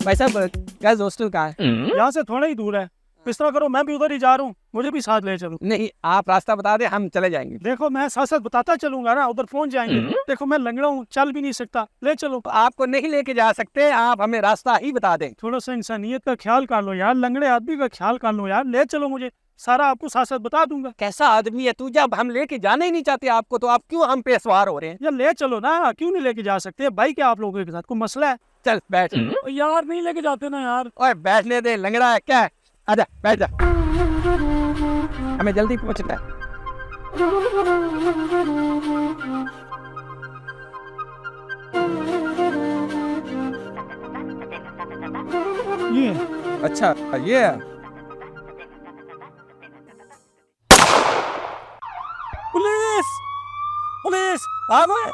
भाई साहब gas hostel कहाँ है? यहाँ से थोड़ा ही दूर है। इस तरह करो, मैं भी उधर ही जा रहा हूँ, मुझे भी साथ ले चलो। नहीं, आप रास्ता बता दे, हम चले जाएंगे। देखो मैं साथ साथ बताता चलूंगा ना, उधर पहुंच जाएंगे। देखो मैं लंगड़ा हूँ, चल भी नहीं सकता, ले चलो। आपको नहीं लेके जा सकते, आप हमें रास्ता ही बता दें। थोड़ा सा इंसानियत का ख्याल कर लो यार, लंगड़े आदमी का ख्याल कर लो यार, ले चलो मुझे, सारा आपको साथ साथ बता दूंगा। कैसा आदमी है तू, जब हम लेके जाना ही नहीं चाहते आपको तो आप क्यों हम पे सवार हो रहे हैं? यार ले चलो ना, क्यों नहीं लेके जा सकते भाई, क्या आप लोगों के साथ कोई मसला है? चल बैठ। यार नहीं लेके जाते ना यार। ओए बैठने दे, लंगड़ा है क्या? आजा बैठ जा, हमें जल्दी पहुंचना है। ये अच्छा ये है। पुलिस, पुलिस आ गए।